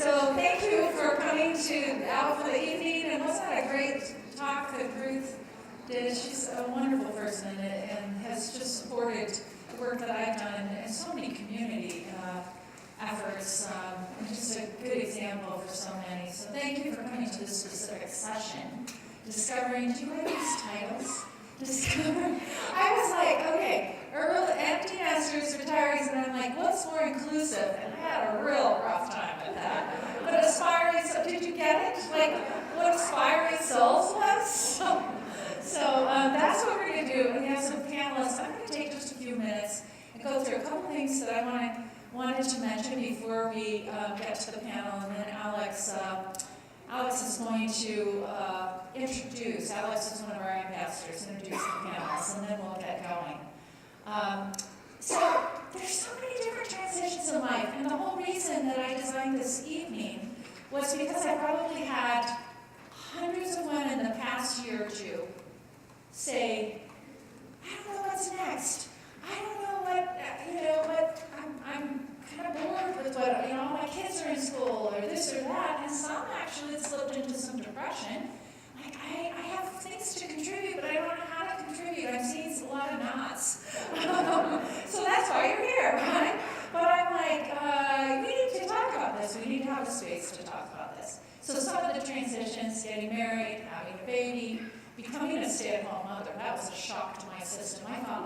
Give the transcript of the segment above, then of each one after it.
So thank you for coming out for the evening, and wasn't that a great talk that Ruth did? She's a wonderful person and has just supported the work that I've done and so many community efforts, and just a good example for so many. So thank you for coming to this specific session. Discovering, do you like these titles? Discover. I was like, okay, empty nesters, retirees, and I'm like, what's more inclusive? And I had a real rough time with that. But aspiring, so did you get it? Like, what aspiring souls was? So that's what we're going to do. And we have some panelists. I'm going to take just a few minutes and go through a couple things that I wanted to mention before we get to the panel, and then Alex is going to introduce. Alex is one of our ambassadors, introduce the panelists, and then we'll get going. So there's so many different transitions in life, and the whole reason that I designed this evening was because I probably had hundreds of women in the past year or two say, I don't know what's next. I don't know what I'm kind of bored with what, my kids are in school or this or that, and some actually slipped into some depression. Like, I have things to contribute, but I don't know how to contribute. I'm seeing a lot of nods. So that's why you're here, right? But I'm like, we need to talk about this. We need to have a space to talk about this. So some of the transitions, getting married, having a baby, becoming a stay-at-home mother, that was a shock to my system. I thought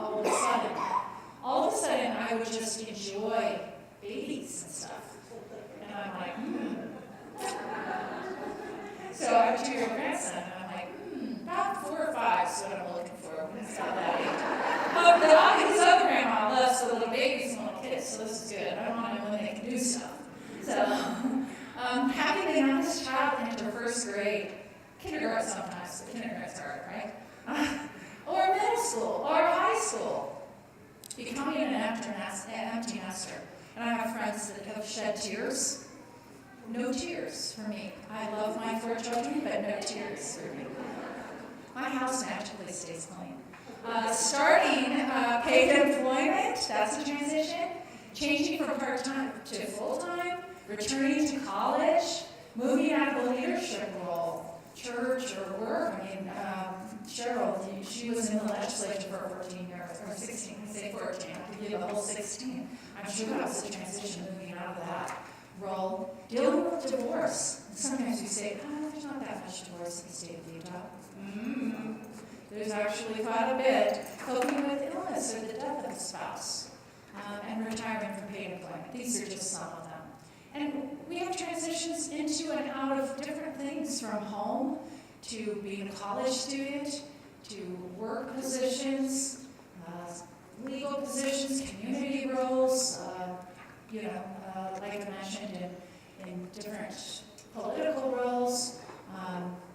all of a sudden I would just enjoy babies and stuff. And I'm like, So I have a 2-year-old grandson, and I'm like, about 4 or 5 is what I'm looking for when he's about that age. But his other grandma loves the little babies and little kids, so this is good. I want them when they can do stuff. So having the youngest child enter first grade, kindergarten sometimes, but kindergarten's hard, right? Or middle school, or high school, becoming an empty nester. And I have friends that have shed tears. No tears for me. I love my 4 children, but no tears for me. My house naturally stays clean. Starting paid employment, that's a transition. Changing from part-time to full-time. Returning to college. Moving out of a leadership role. Church or work. I mean, Cheryl, she was in the legislature for 14 years, or 16, I say 14, I could give the whole 16. I'm sure that was a transition moving out of that role. Dealing with divorce. And sometimes you say, there's not that much divorce in the state of Utah. There's actually quite a bit. Coping with illness or the death of a spouse. And retiring from paid employment. These are just some of them. And we have transitions into and out of different things, from home to being a college student, to work positions, legal positions, community roles, like I mentioned, in different political roles.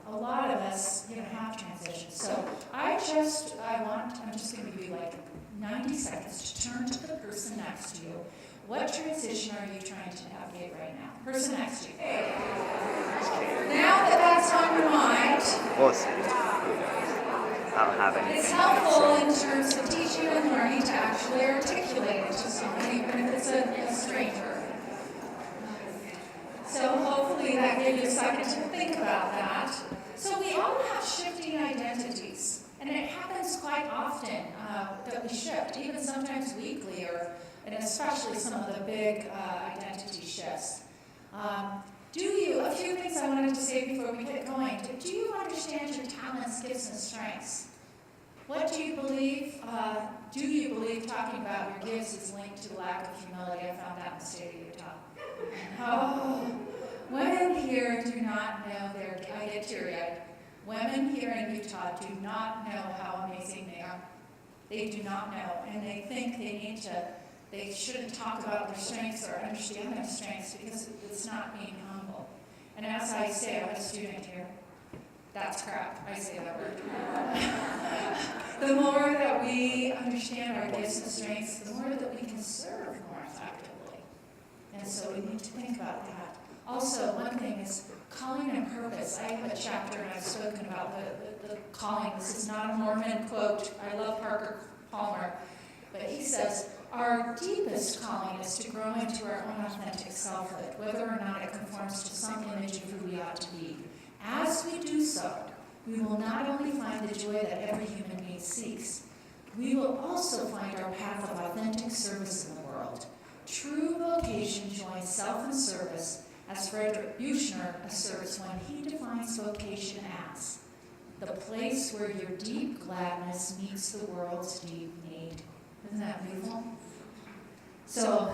A lot of us, have transitions. So I'm just going to give you like 90 seconds to turn to the person next to you. What transition are you trying to navigate right now? Person next to you. Now that that's on your mind, I don't have any. it's helpful in terms of teaching and learning to actually articulate it to someone, even if it's a stranger. So hopefully that gave you a second to think about that. So we all have shifting identities, and it happens quite often that we shift, even sometimes weekly, and especially some of the big identity shifts. A few things I wanted to say before we get going. Do you understand your talents, gifts, and strengths? What do you believe? Talking about your gifts is linked to lack of humility? I found that in the state of Utah. Women here do not know I get teary-eyed. Women here in Utah do not know how amazing they are. They do not know, and they think they shouldn't talk about their strengths or understand their strengths because it's not being humble. And as I say, I have a student here. That's crap. I say that word. The more that we understand our gifts and strengths, the more that we can serve more effectively. And so we need to think about that. Also, one thing is calling and purpose. I have a chapter, and I've spoken about the calling. This is not a Mormon quote. I love Parker Palmer. But he says, Our deepest calling is to grow into our own authentic selfhood, whether or not it conforms to some image of who we ought to be. As we do so, we will not only find the joy that every human being seeks, we will also find our path of authentic service in the world. True vocation joins self and service, as Frederick Buechner asserts when he defines vocation as the place where your deep gladness meets the world's deep need. Isn't that beautiful? So,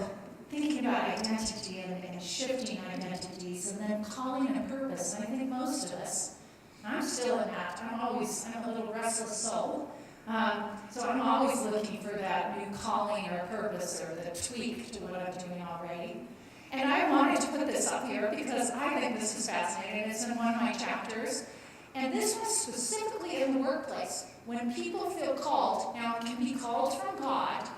thinking about identity and shifting identities, and then calling and purpose, and I think most of us, I'm still in that. I'm a little restless soul. So I'm always looking for that new calling or purpose or the tweak to what I'm doing already. And I wanted to put this up here because I think this is fascinating. It's in one of my chapters. And this was specifically in the workplace. When people feel called, now it can be called from God,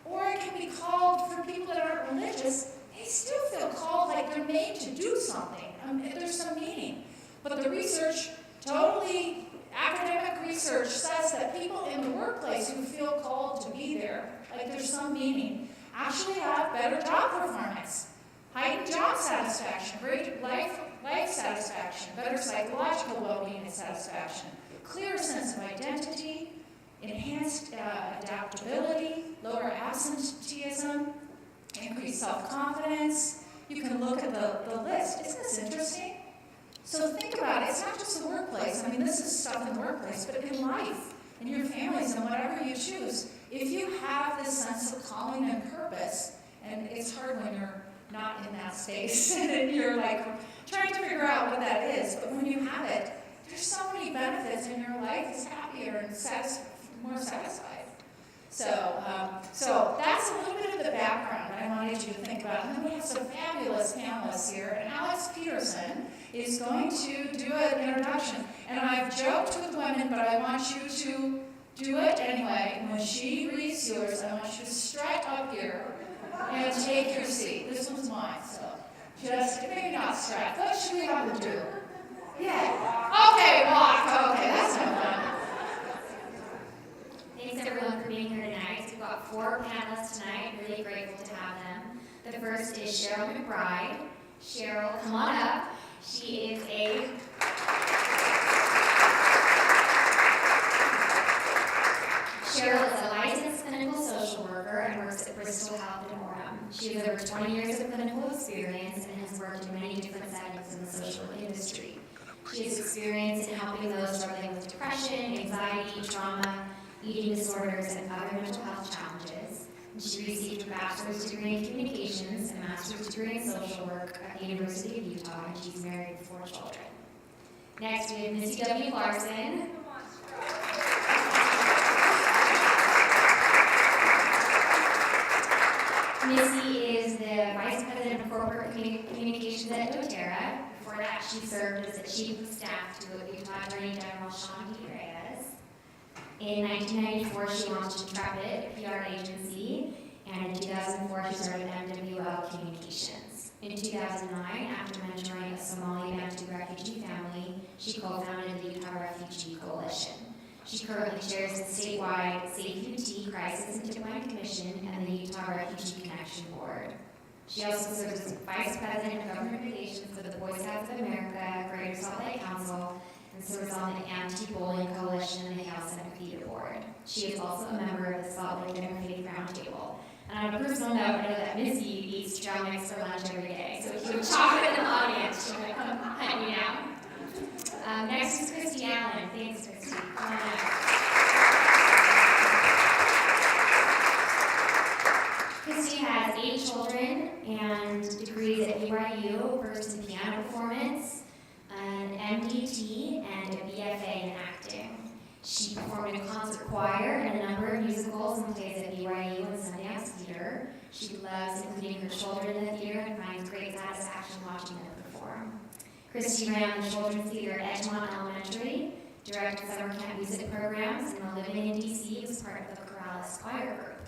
or it can be called from people that aren't religious, they still feel called like they're made to do something. There's some meaning. But the research, totally academic research, says that people in the workplace who feel called to be there, like there's some meaning, actually have better job performance, heightened job satisfaction, greater life satisfaction, better psychological well-being and satisfaction, clearer sense of identity, enhanced adaptability, lower absenteeism, increased self-confidence. You can look at the list. Isn't this interesting? So think about it. It's not just the workplace. I mean, this is stuff in the workplace, but in life, in your families, and whatever you choose. If you have this sense of calling and purpose, and it's hard when you're not in that space, and you're like trying to figure out what that is, but when you have it, there's so many benefits in your life. It's happier and more satisfied. So that's a little bit of the background I wanted you to think about. And then we have some fabulous panelists here. And Alex Peterson is going to do an introduction. And I've joked with women, but I want you to do it anyway. When she reads yours, I want you to strut up here and take your seat. This one's mine, so just maybe not strut. What should we have to do? Yeah. Okay, walk. Okay, that's no fun. Thanks everyone for being here tonight. We've got 4 panelists tonight. Really grateful to have them. The first is Cheryl McBride. Cheryl, come on up. She is Cheryl is a licensed clinical social worker and works at Bristol Health in Orem. She has over 20 years of clinical experience and has worked in many different settings in the social industry. She has experience in helping those struggling with depression, anxiety, trauma, eating disorders, and other mental health challenges. She received a bachelor's degree in communications and a master's degree in social work at the University of Utah, and she's married with 4 children. Next, we have Missy W. Larson. Missy is the Vice President of Corporate Communications at doTERRA. Before that, she served as the Chief of Staff to Utah Attorney General Sean D. Reyes. In 1994, she launched Intrepid, a PR agency, and in 2004, she started MWL Communications. In 2009, after mentoring a Somali Bantu refugee family, she co-founded the Utah Refugee Coalition. She currently chairs the statewide Safe UT Crisis and Decline Commission and the Utah Refugee Connection Board. She also serves as Vice President of Government Relations for the Boy Scouts of America, Greater Salt Lake Council, and serves on the Anti-Bullying Coalition and the House Center Feeder Board. She is also a member of the Salt Lake Interfaith Roundtable. And on a personal note, I know that Missy eats trail mix for lunch every day, so if you have chocolate in the audience, she'll come hunt you down. Next is Christy Allen. Thanks, Christy. Come on up. Christy has 8 children and degrees at BYU, first in piano performance, an MDT, and a BFA in acting. She performed in concert choir and a number of musicals and plays at BYU and Sundance Theater. She loves including her children in the theater and finds great satisfaction watching them perform. Christy ran the children's theater at Edgemont Elementary, directed summer camp music programs, and while living in DC was part of the Corrales Choir Group.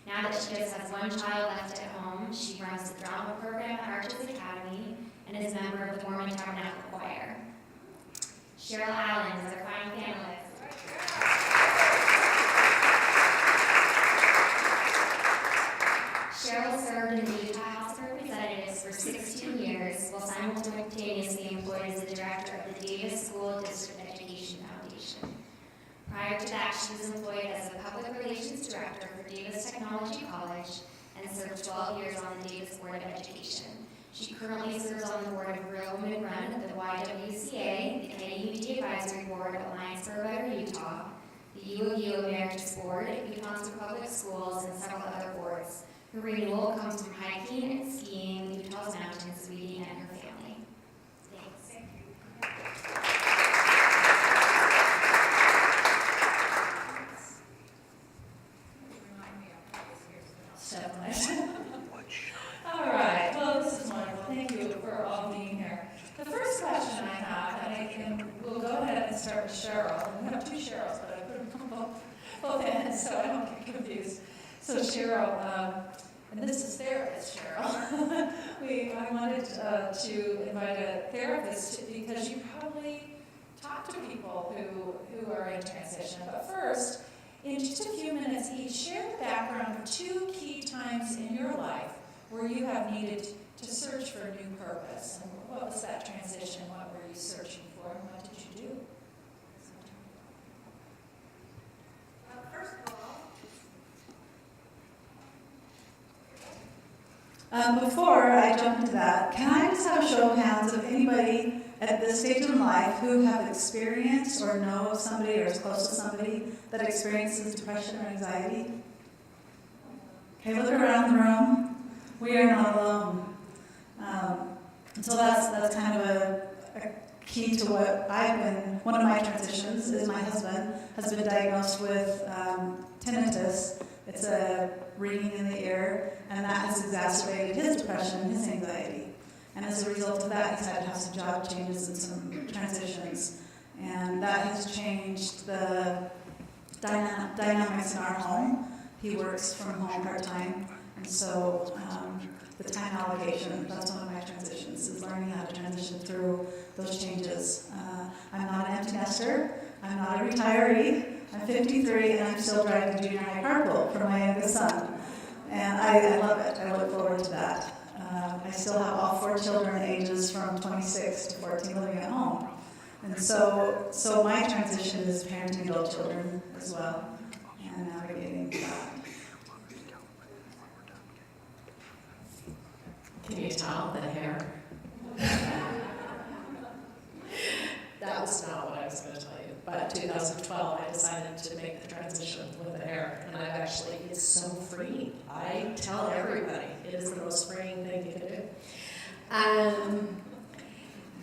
Now that she just has 1 child left at home, she runs the drama program at Arches Academy and is a member of the Mormon Tabernacle Choir. Cheryl Allen is our final panelist. director of the Davis School District Education Foundation. Prior to that, she was employed as a public relations director for Davis Technology College and served 12 years on the Davis Board of Education. She currently serves on the board of Real Women Run, the YWCA, the NAUT Advisory Board, Alliance for a Better Utah, the U of U Emeritus Board, Utah Public Schools, and several other boards. Her renewal comes from hiking and skiing in Utah's mountains, reading, and her family. Thanks. Step on it. All right, well, this is wonderful. Thank you for all being here. The first question I have, and we'll go ahead and start with Cheryl. We have two Cheryls, but I put them both in so I don't get confused. So Cheryl, and this is therapist Cheryl. I wanted to invite a therapist because you probably talk to people who are in transition. But first, in just a few minutes each, share the background of two key times in your life where you have needed to search for a new purpose. And what was that transition? What were you searching for, and what did you do? First of all, before I jump into that, can I just have a show of hands of anybody at this stage in life who have experienced or know somebody or is close to somebody that experiences depression or anxiety? Okay, look around the room. We are not alone. So that's kind of a key to what I've been, one of my transitions is my husband has been diagnosed with tinnitus. It's a ringing in the ear, and that has exacerbated his depression and his anxiety. And as a result of that, he's had to have some job changes and some transitions. And that has changed the dynamics in our home. He works from home part-time, and so the time allocation, that's one of my transitions, is learning how to transition through those changes. I'm not an empty nester. I'm not a retiree. I'm 53, and I'm still driving junior high carpool for my youngest son. And I love it. I look forward to that. I still have all 4 children ages from 26 to 14 living at home. And so my transition is parenting adult children as well and navigating that. Can you tell the hair? That was not what I was going to tell you. But 2012, I decided to make the transition with the hair. And I've actually, it's so freeing. I tell everybody it is the most freeing thing you can do.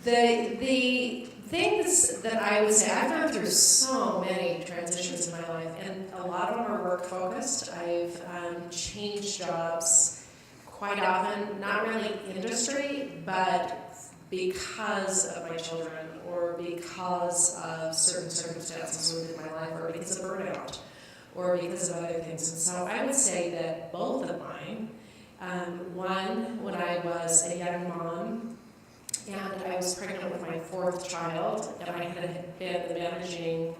The things that I would say, I've gone through so many transitions in my life, and a lot of them are work focused. I've changed jobs quite often, not really industry, but because of my children, or because of certain circumstances within my life, or because of burnout, or because of other things. And so I would say that both of mine, one, when I was a young mom, and I was pregnant with my 4th child, and I had been the managing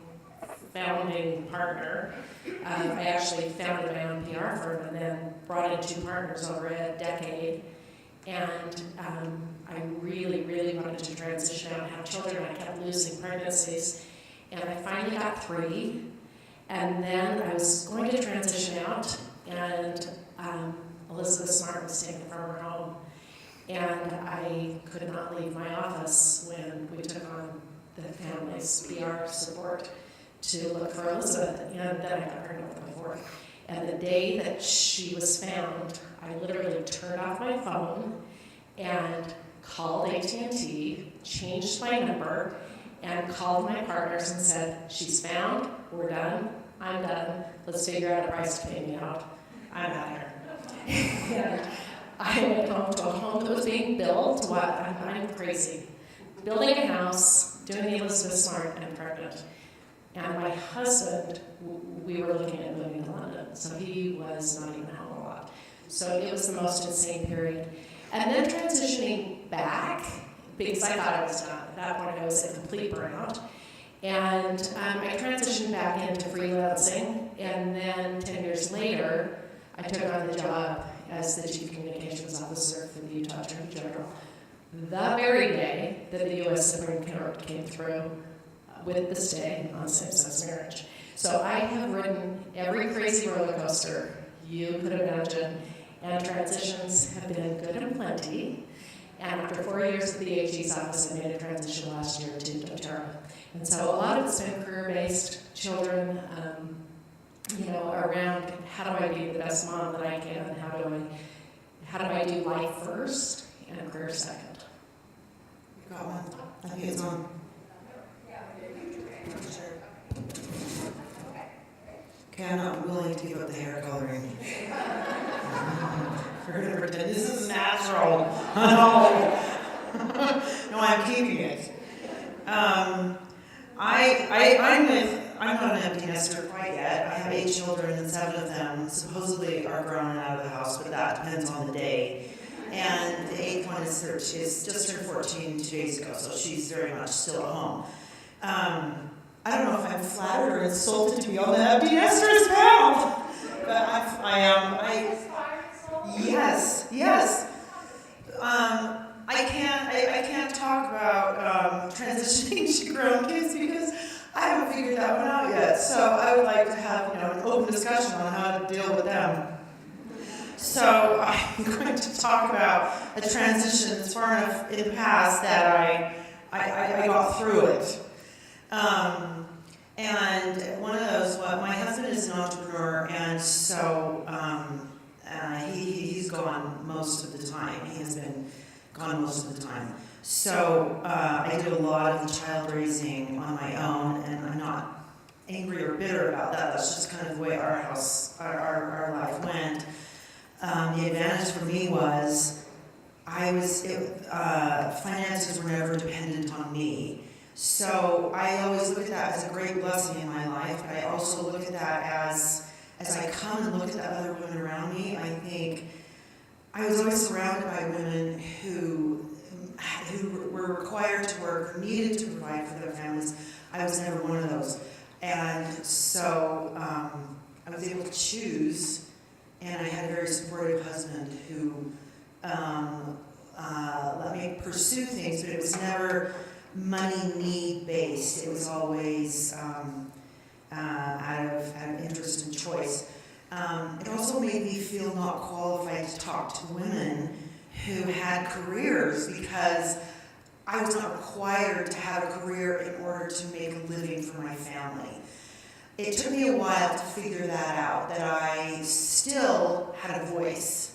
founding partner. I actually founded my own PR firm and then brought in 2 partners over a decade. And I really, really wanted to transition out and have children. I kept losing pregnancies. And I finally got 3. And then I was going to transition out, and Elizabeth Smart was taken from her home. And I could not leave my office when we took on the family's PR support to look for Elizabeth. And then I got pregnant with my 4th. And the day that she was found, I literally turned off my phone and called AT&T, changed my number, and called my partners and said, she's found, we're done, I'm done, let's figure out a price to pay me out. I'm out here. And I went home to a home that was being built. I'm crazy. Building a house, doing the Elizabeth Smart, and pregnant. And my husband, we were looking at moving to London, so he was not even home a lot. So it was the most insane period. And then transitioning back, because I thought I was done. At that point, I was a complete burnout. And I transitioned back into freelancing, and then 10 years later, I took on the job as the Chief Communications Officer for the Utah Attorney General. the very day that the U.S. Supreme Court came through with the stay on same-sex marriage. So I have ridden every crazy roller coaster you could imagine, and transitions have been good and plenty. And after 4 years at the AG's office, I made a transition last year to doTERRA. And so a lot of it's been career-based, children, around how do I be the best mom that I can, and how do I do life first and career second. You got one? I think it's on. Okay, I'm not willing to give up the hair coloring. We're gonna pretend this is natural. No, no, I'm keeping it. I'm not an empty nester quite yet. I have 8 children and 7 of them supposedly are grown and out of the house, but that depends on the day. And the 8th one is just turned 14 2 days ago, so she's very much still at home. I don't know if I'm flattered or insulted to be on the empty nesters panel, but I am. Yes. I can't talk about transitioning to grown kids because I haven't figured that one out yet. So I would like to have an open discussion on how to deal with them. So I'm going to talk about a transition that's far enough in the past that I got through it. And one of those, my husband is an entrepreneur, and so he's gone most of the time. He has been gone most of the time. So I did a lot of the child raising on my own, and I'm not angry or bitter about that. That's just kind of the way our life went. The advantage for me was finances were never dependent on me. So I always look at that as a great blessing in my life, but I also look at that as I come and look at the other women around me, I think I was always surrounded by women who were required to work, who needed to provide for their families. I was never one of those. And so I was able to choose, and I had a very supportive husband who let me pursue things, but it was never money need based. It was always out of interest and choice. It also made me feel not qualified to talk to women who had careers because I was not required to have a career in order to make a living for my family. It took me a while to figure that out, that I still had a voice.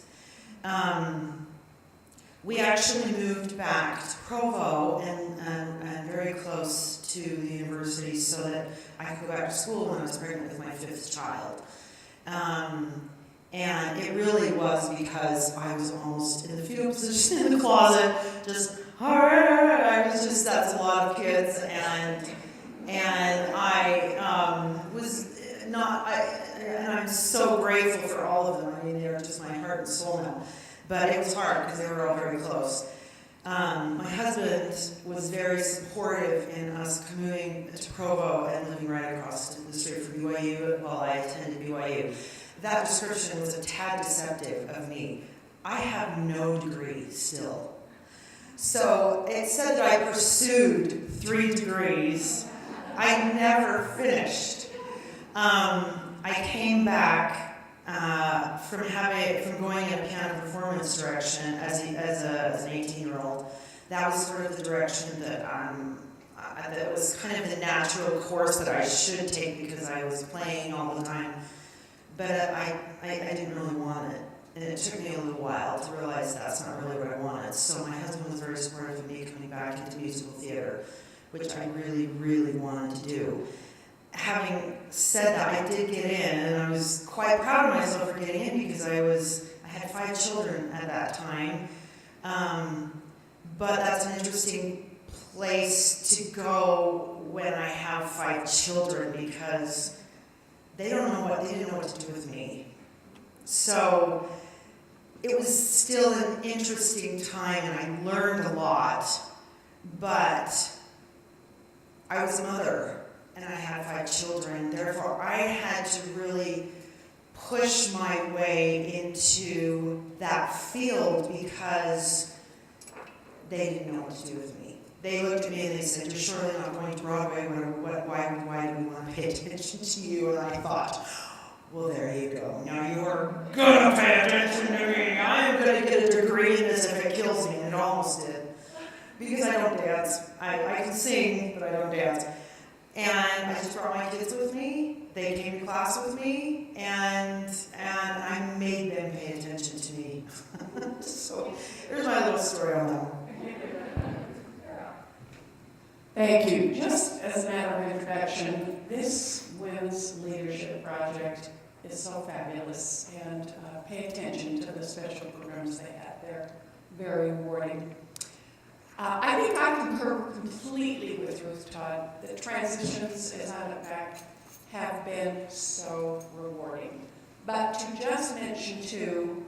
We actually moved back to Provo and very close to the university so that I could go back to school when I was pregnant with my 5th child. And it really was because I was almost in the fetal position in the closet, that's a lot of kids, and I was not, and I'm so grateful for all of them. I mean, they're just my heart and soul now. But it was hard because they were all very close. My husband was very supportive in us moving to Provo and living right across the street from BYU while I attended BYU. That description was a tad deceptive of me. I have no degree still. So it said that I pursued 3 degrees. I never finished. I came back from going in a piano performance direction as an 18-year-old. That was sort of the direction that was kind of the natural course that I should take because I was playing all the time. But I didn't really want it. And it took me a little while to realize that's not really what I wanted. So my husband was very supportive of me coming back into musical theater, which I really, really wanted to do. Having said that, I did get in, and I was quite proud of myself for getting in because I had 5 children at that time. But that's an interesting place to go when I have 5 children because they didn't know what to do with me. So it was still an interesting time, and I learned a lot. But I was a mother. And I had 5 children, therefore I had to really push my way into that field because they didn't know what to do with me. They looked at me and they said, "You're surely not going to Broadway. Why do we want to pay attention to you?" And I thought, well, there you go. Now you're gonna pay attention to me. I'm gonna get a degree in this if it kills me, and it almost did. Because I don't dance. I can sing, but I don't dance. And I just brought my kids with me. They came to class with me, and I made them pay attention to me. So there's my little story on that one. Thank you. Just as a matter of introduction, this Women's Leadership Project is so fabulous, and pay attention to the special programs they have. They're very rewarding. I think I concur completely with Ruth Todd that transitions, as I look back, have been so rewarding. But to just mention too,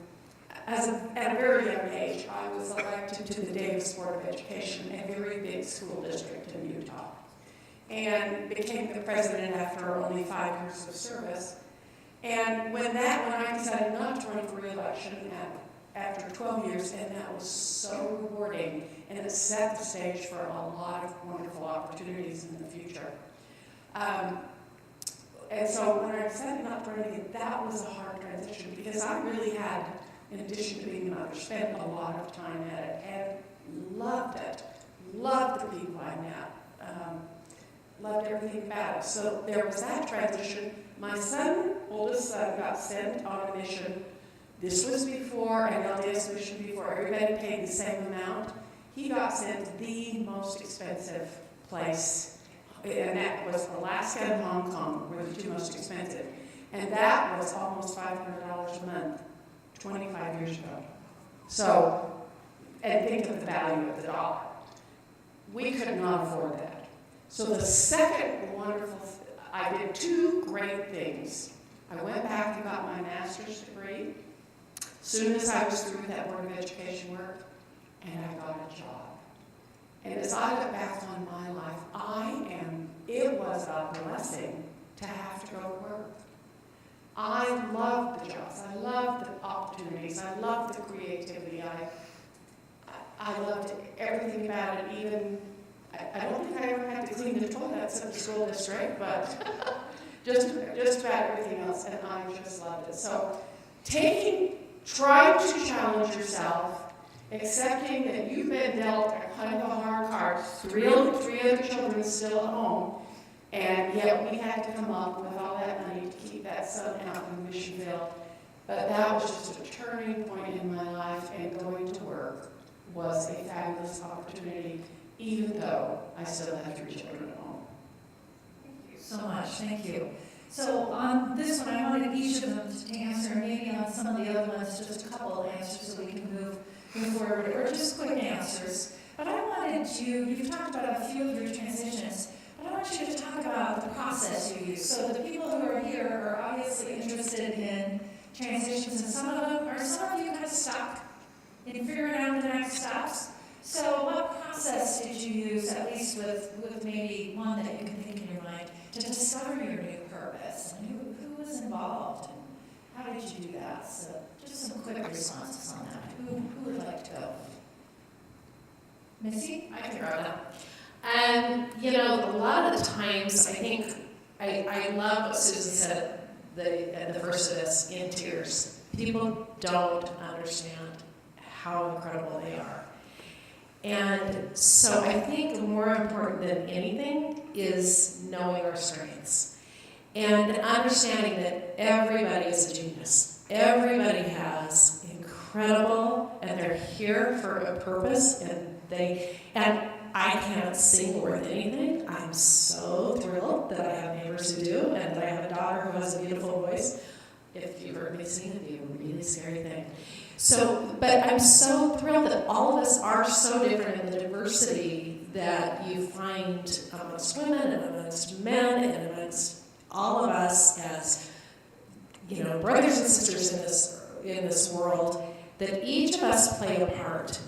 at a very young age, I was elected to the Davis Board of Education, a very big school district in Utah, and became the president after only 5 years of service. And when I decided not to run for re-election after 12 years, and that was so rewarding, and it set the stage for a lot of wonderful opportunities in the future. And so when I decided not to run again, that was a hard transition, because I really had, in addition to being a mother, spent a lot of time at it and loved it. Loved the people I met. Loved everything about it. So there was that transition. My oldest son, got sent on a mission. This was before an LDS mission, before everybody paid the same amount. He got sent to the most expensive place, and that was Alaska and Hong Kong were the two most expensive. And that was almost $500 a month, 25 years ago. So, and think of the value of the dollar. We could not afford that. So the second wonderful, I did 2 great things. I went back and got my master's degree. Soon as I was through with that Board of Education work, and I got a job. And as I look back on my life, it was a blessing to have to go to work. I loved the jobs, I loved the opportunities, I loved the creativity, I loved everything about it, even, I don't think I ever had to clean the toilets at the school district, but just about everything else, and I just loved it. So trying to challenge yourself, accepting that you've been dealt a kind of a hard card, 3 other children still at home, and yet we had to come up with all that money to keep that son out in the mission field. But that was just a turning point in my life, and going to work was a fabulous opportunity, even though I still had 3 children at home. Thank you so much, thank you. So on this one, I wanted each of them to answer, maybe on some of the other ones, just a couple of answers so we can move forward, or just quick answers. But I wanted you've talked about a few of your transitions, but I want you to talk about the process you use. So the people who are here are obviously interested in transitions, and some of you kind of stuck in figuring out the next steps. So what process did you use, at least with maybe one that you can think in your mind, to discover your new purpose? And who was involved, and how did you do that? So just some quick responses on that. Who would like to go? Missy? I can grab that. A lot of the times, I think, I love what Susan said at the first of this, in tears. People don't understand how incredible they are. And so I think more important than anything is knowing our strengths and understanding that everybody is a genius. Everybody has incredible, and they're here for a purpose, and I can't sing worth anything. I'm so thrilled that I have neighbors who do, and that I have a daughter who has a beautiful voice. If you heard me sing, it'd be a really scary thing. So, but I'm so thrilled that all of us are so different in the diversity that you find amongst women and amongst men and amongst all of us as, brothers and sisters in this world, that each of us play a part.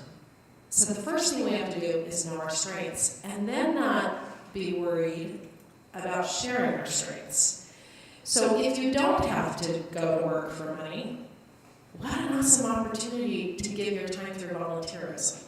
So the first thing we have to do is know our strengths, and then not be worried about sharing our strengths. So if you don't have to go to work for money, what an awesome opportunity to give your time through volunteerism.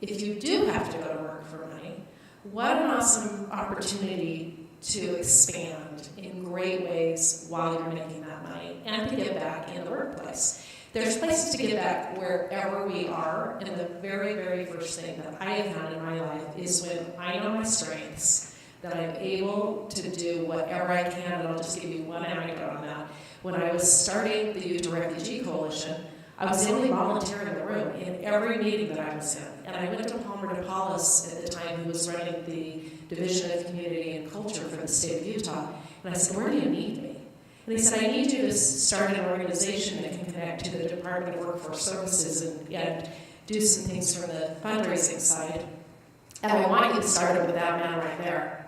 if you do have to go to work for money, what an awesome opportunity to expand in great ways while you're making that money and to give back in the workplace. There's places to give back wherever we are, and the very, very first thing that I have found in my life is when I know my strengths, that I'm able to do whatever I can, and I'll just give you one anecdote on that. When I was starting the Youth to Refugee Coalition, I was the only volunteer in the room in every meeting that I was in. And I went to Palmer DePaulis at the time, who was running the Division of Community and Culture for the state of Utah. And I said, where do you need me? And he said, I need you to start an organization that can connect to the Department of Workforce Services and do some things from the fundraising side. And I want you to start it with that man right there.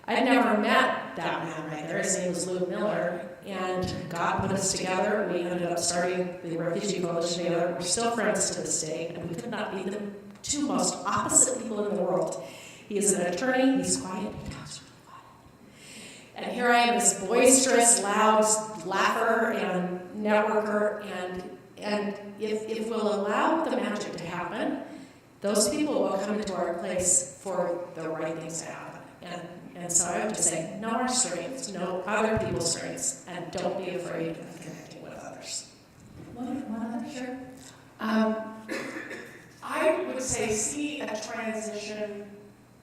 I'd never met that man right there. His name was Lou Miller. And God put us together. We ended up starting the Refugee Coalition together. We're still friends to this day, and we could not be the two most opposite people in the world. He is an attorney. He's quiet. He talks really quiet. And here I am, this boisterous, loud laugher and networker. And if we'll allow the magic to happen, those people will come into our place for the right things to happen. And so I would just say, know our strengths, know other people's strengths, and don't be afraid of connecting with others. One other, sure. I would say see a transition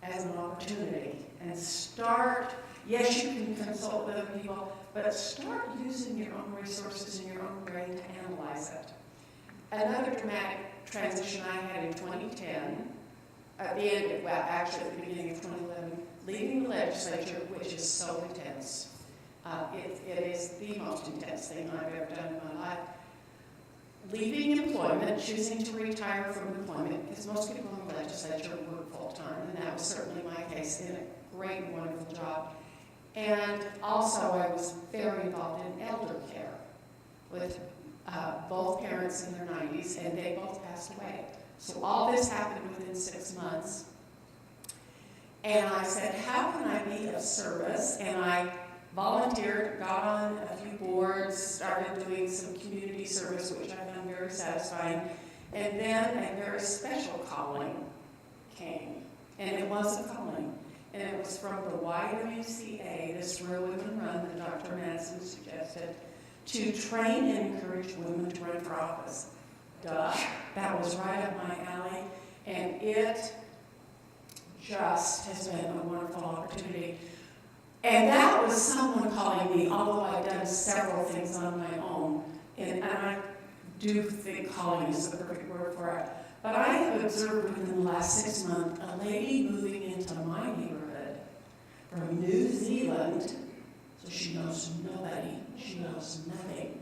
as an opportunity and start, yes, you can consult with other people, but start using your own resources and your own brain to analyze it. Another dramatic transition I had in 2010, at the end, well, actually at the beginning of 2011, leaving the legislature, which is so intense. It is the most intense thing I've ever done in my life. Leaving employment, choosing to retire from employment, because most people in the legislature work full-time, and that was certainly my case, in a great, wonderful job. And also I was very involved in elder care with both parents in their 90s, and they both passed away. So all this happened within 6 months. And I said, how can I be of service? And I volunteered, got on a few boards, started doing some community service, which I found very satisfying. And then a very special calling came. And it was a calling. And it was from the YWCA, this Real Women Run that Dr. Madison suggested, to train and encourage women to run for office. Duh, that was right up my alley. And it just has been a wonderful opportunity. And that was someone calling me, although I've done several things on my own. And I do think calling is the perfect word for it. But I have observed within the last 6 months a lady moving into my neighborhood from New Zealand. So she knows nobody, she knows nothing.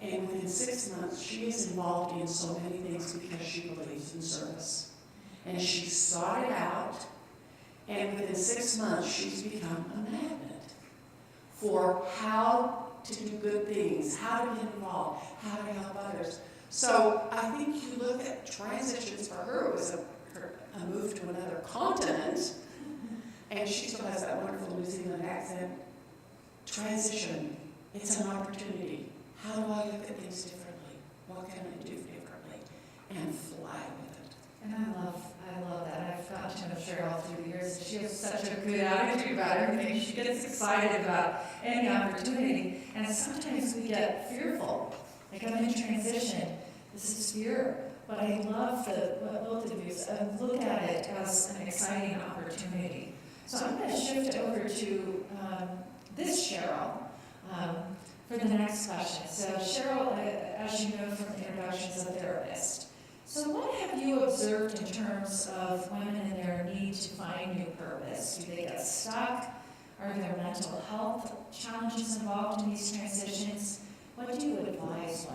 And within 6 months, she is involved in so many things because she believes in service. And she sought it out, and within 6 months, she's become a magnet for how to do good things, how to get involved, how to help others. So I think you look at transitions for her, it was a move to another continent, and she still has that wonderful New Zealand accent. Transition, it's an opportunity. How do I look at things differently? What can I do differently? And fly with it. And I love that. I've gotten to know Cheryl through the years. She has such a good attitude about everything. She gets excited about any opportunity. And sometimes we get fearful. Like I'm in transition. This is fear. But I love what both of you said. Look at it as an exciting opportunity. So I'm going to shift over to this Cheryl for the next question. So Cheryl, as you know from the introduction, is a therapist. So what have you observed in terms of women and their need to find new purpose? Do they get stuck? Are there mental health challenges involved in these transitions? What do you advise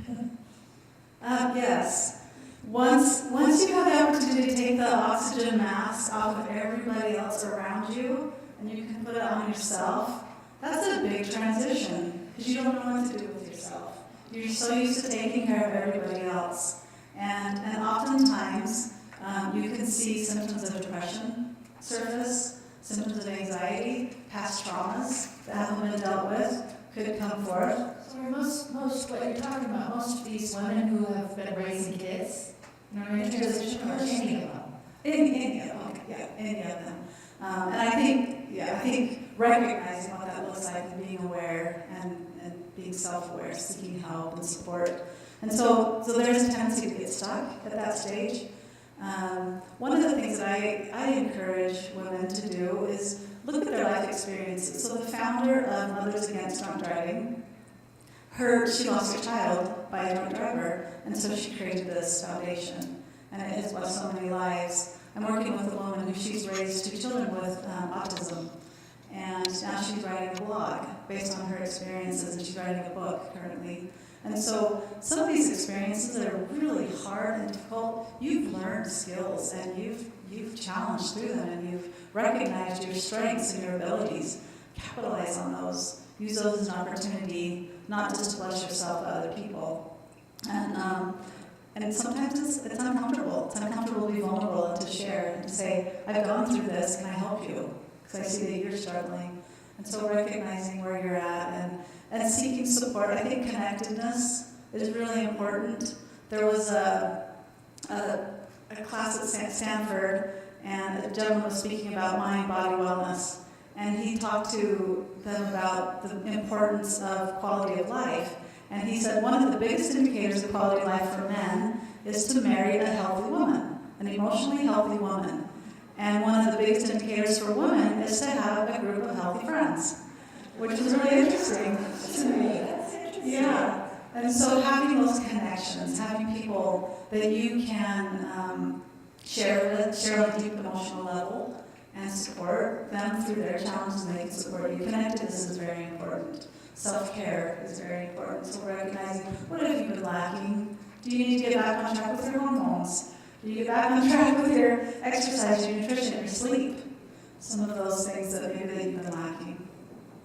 women? Yes. Once you have the opportunity to take the oxygen mask off of everybody else around you, and you can put it on yourself, that's a big transition, because you don't know what to do with yourself. You're so used to taking care of everybody else. And oftentimes, you can see symptoms of depression surface, symptoms of anxiety, past traumas that haven't been dealt with could come forth. So are most what you're talking about, most of these women who have been raising kids, Non-transition or any of them? Any of them, yeah, any of them. And I think recognizing what that looks like and being aware and being self-aware, seeking help and support. And so there's a tendency to get stuck at that stage. One of the things that I encourage women to do is look at their life experiences. So the founder of Mothers Against Drunk Driving, she lost her child by a drunk driver, and so she created this foundation, and it has blessed so many lives. I'm working with a woman who she's raised 2 children with autism, and now she's writing a blog based on her experiences, and she's writing a book currently. And so some of these experiences that are really hard and difficult, you've learned skills, and you've challenged through them, and you've recognized your strengths and your abilities. Capitalize on those. Use those as an opportunity, not just to bless yourself, but other people. And sometimes it's uncomfortable. It's uncomfortable to be vulnerable and to share and to say, I've gone through this, can I help you? Because I see that you're struggling. And so recognizing where you're at and seeking support. I think connectedness is really important. There was a class at Stanford, and a gentleman was speaking about mind-body wellness. And he talked to them about the importance of quality of life. And he said one of the biggest indicators of quality of life for men is to marry a healthy woman, an emotionally healthy woman. And one of the biggest indicators for women is to have a group of healthy friends, which is really interesting to me. That's interesting. Yeah. And so having those connections, having people that you can share on a deep emotional level, and support them through their challenges, and they can support you. Connectedness is very important. Self-care is very important. So recognizing, what have you been lacking? Do you need to get back on track with your hormones? Do you get back on track with your exercise, your nutrition, your sleep? Some of those things that maybe that you've been lacking.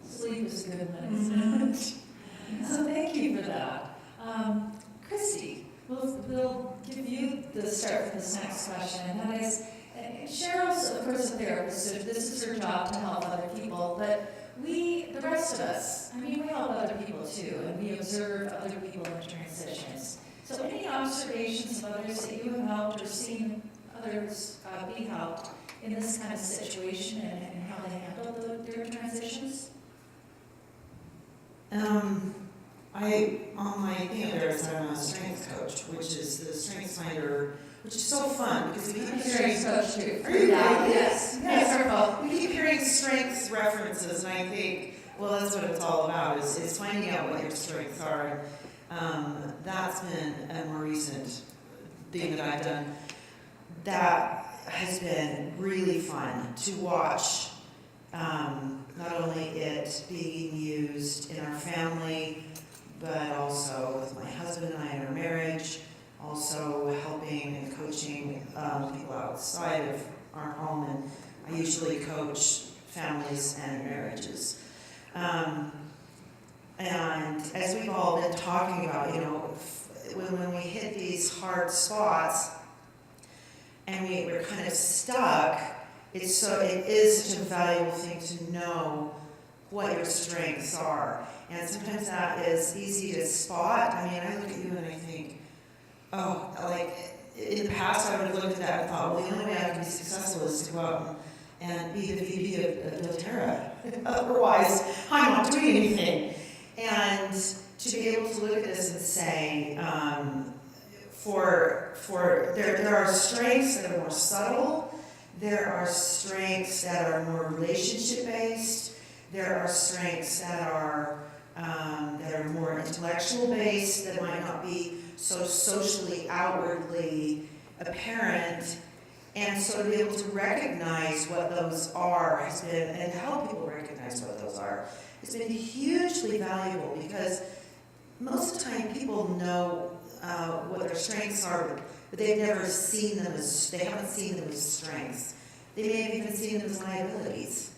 Sleep is good medicine. So thank you for that. Christy, we'll give you the start for this next question, and that is, Cheryl's, of course, a therapist, so this is her job to help other people, but we, the rest of us, I mean, we help other people too, and we observe other people in transitions. So any observations of others that you have helped or seen others be helped in this kind of situation and how they handle their transitions? On my thing there is I'm a strength coach, which is the Strengths Finder, which is so fun because we keep hearing. Coach too. Are you Yeah, really? yes. Yes, We keep hearing strengths references, and I think, well, that's what it's all about, is finding out what your strengths are. And that's been a more recent thing that I've done. That has been really fun to watch. Not only it being used in our family, but also with my husband and I in our marriage, also helping and coaching people outside of our home, and I usually coach families and marriages. And as we've all been talking about, when we hit these hard spots and we're kind of stuck, it is such a valuable thing to know what your strengths are. And sometimes that is easy to spot. I mean, I look at you and I think, oh, like in the past I would have looked at that and thought, well, the only way I can be successful is to go out and be the VP of doTERRA. Otherwise, I'm not doing anything. And to be able to look at this and say, there are strengths that are more subtle, there are strengths that are more relationship-based, there are strengths that are more intellectual-based, that might not be so socially, outwardly apparent. And so to be able to recognize what those are has been, and to help people recognize what those are, has been hugely valuable, because most of the time people know what their strengths are, but they've never seen them they haven't seen them as strengths. They may have even seen them as liabilities.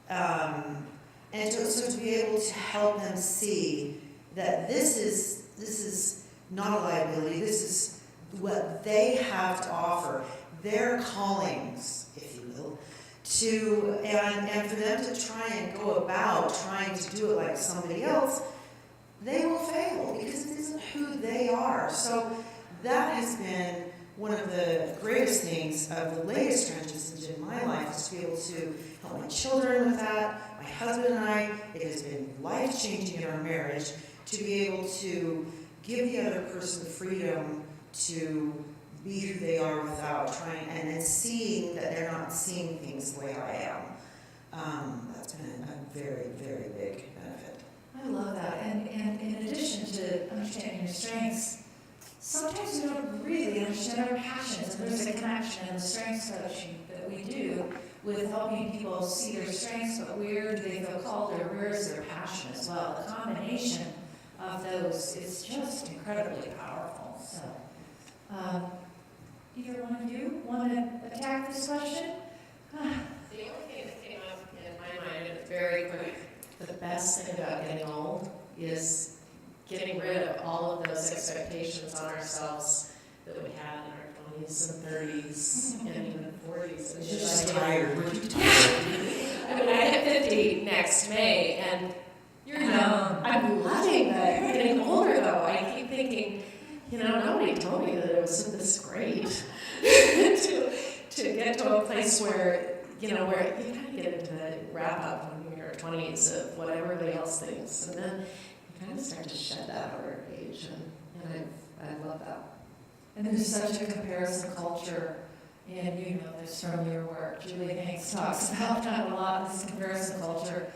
And so to be able to help them see that this is not a liability, this is what they have to offer, their callings, if you will, and for them to try and go about trying to do it like somebody else, they will fail because it isn't who they are. So that has been one of the greatest things of the latest transitions in my life is to be able to help my children with that, my husband and I. It has been life-changing in our marriage to be able to give the other person the freedom to be who they are without trying, and then seeing that they're not seeing things the way I am. That's been a very, very big benefit. I love that. And in addition to understanding your strengths, sometimes we don't really understand our passions, and there's a connection in the strengths coaching that we do with helping people see their strengths, but where do they feel called, or where is their passion as well. The combination of those is just incredibly powerful. So, either one of you want to attack this question? The only thing that came up in my mind, and very quick, the best thing about getting old is getting rid of all of those expectations on ourselves that we had in our 20s and 30s and even 40s. And Just like, tired. We're too tired. I mean, I hit 50 next May, and You're young. I'm loving that. I'm getting older, though. I keep thinking, nobody told me that it was this great to get to a place where, where you kind of get into the wrap up when you're in your 20s of what everybody else thinks, and then you kind of start to shed that over age, and I love that. And there's such a comparison culture, and you know this from your work. Julie Hanks talks about that a lot, this comparison culture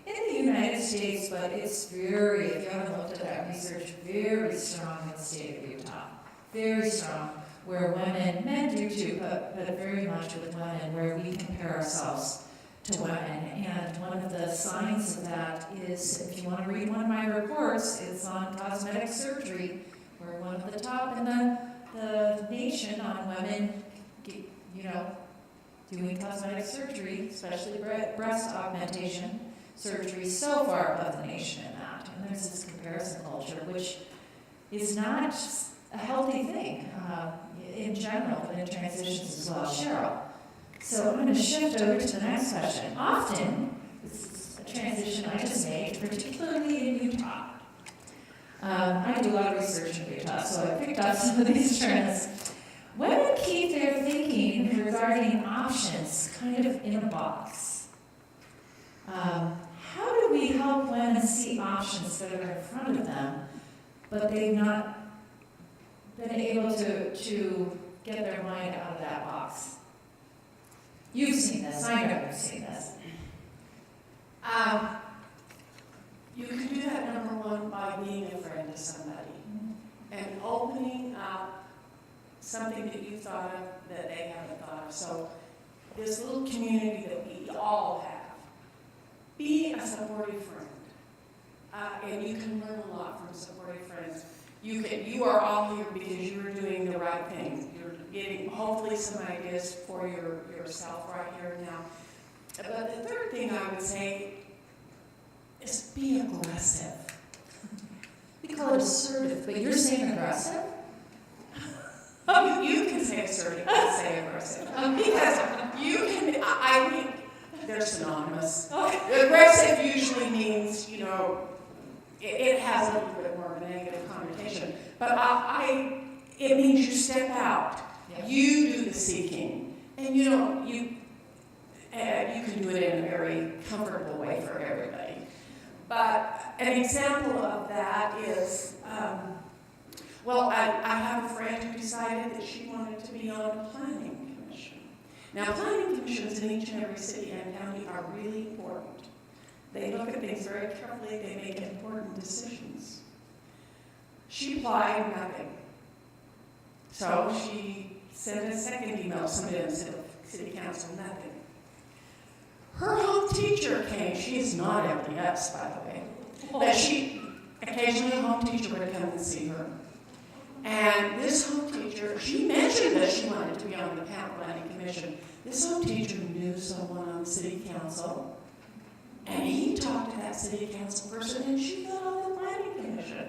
in the United States, but it's very, if you haven't looked at that research, very strong in the state of Utah. Very strong, where women, men do too, but very much with women, where we compare ourselves to women. And one of the signs of that is, if you want to read one of my reports, it's on cosmetic surgery. We're one of the top in the nation on women, doing cosmetic surgery, especially breast augmentation surgery, so far above the nation in that. And there's this comparison culture, which is not a healthy thing in general, but in transitions as well. Cheryl. So I'm going to shift over to the next question. Often, this is a transition I just made, particularly in Utah. I do a lot of research in Utah, so I picked up some of these trends. Women keep their thinking regarding options kind of in a box. How do we help women see options that are in front of them, but they've not been able to get their mind out of that box? You've seen this, I know you've seen this. You can do that, number one, by being a friend to somebody and opening up something that you thought of that they haven't thought of. So this little community that we all have. Be a supportive friend, and you can learn a lot from supportive friends. You are all here because you are doing the right thing. You're getting hopefully some ideas for yourself right here and now. But the third thing I would say is be aggressive. We call it assertive, but you're saying aggressive? You can say assertive, I say aggressive. Because you can, I mean, they're synonymous. Aggressive usually means, it has a little bit more of a negative connotation. But it means you step out. Yeah. You do the seeking. And you can do it in a very comfortable way for everybody. But an example of that is, I have a friend who decided that she wanted to be on a planning commission. Now, planning commissions in each and every city and county are really important. They look at things very carefully, they make important decisions. She applied, nothing. So she sent a second email, somebody in the city council, nothing. Her home teacher came, she is not LDS, by the way, but occasionally a home teacher would come and see her. And this home teacher, she mentioned that she wanted to be on the planning commission. This home teacher knew someone on the city council, and he talked to that city council person, and she got on the planning commission.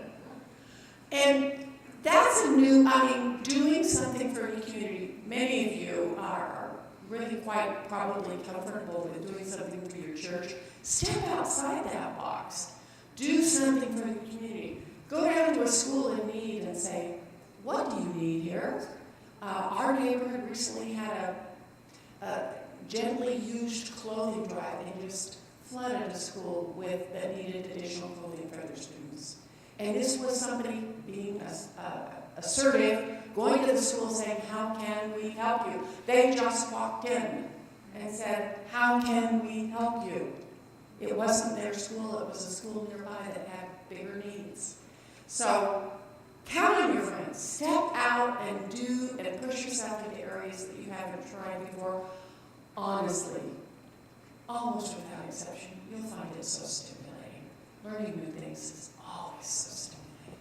And that's doing something for the community. Many of you are really quite probably comfortable with doing something for your church. Step outside that box. Do something for the community. Go down to a school in need and say, what do you need here? Our neighborhood recently had a gently used clothing drive and just flooded a school that needed additional clothing for their students. And this was somebody being assertive, going to the school saying, how can we help you? They just walked in and said, how can we help you? It wasn't their school, it was a school nearby that had bigger needs. So count on your friends. Step out and do and push yourself into areas that you haven't tried before. Honestly, almost without exception, you'll find it so stimulating. Learning new things is always so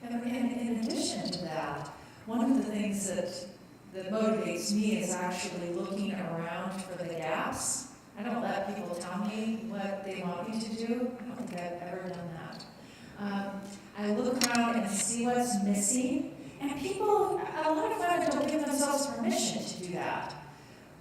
stimulating. And in addition to that, one of the things that motivates me is actually looking around for the gaps. I don't let people tell me what they want me to do. I don't think I've ever done that. I look around and see what's missing, and people, a lot of times don't give themselves permission to do that.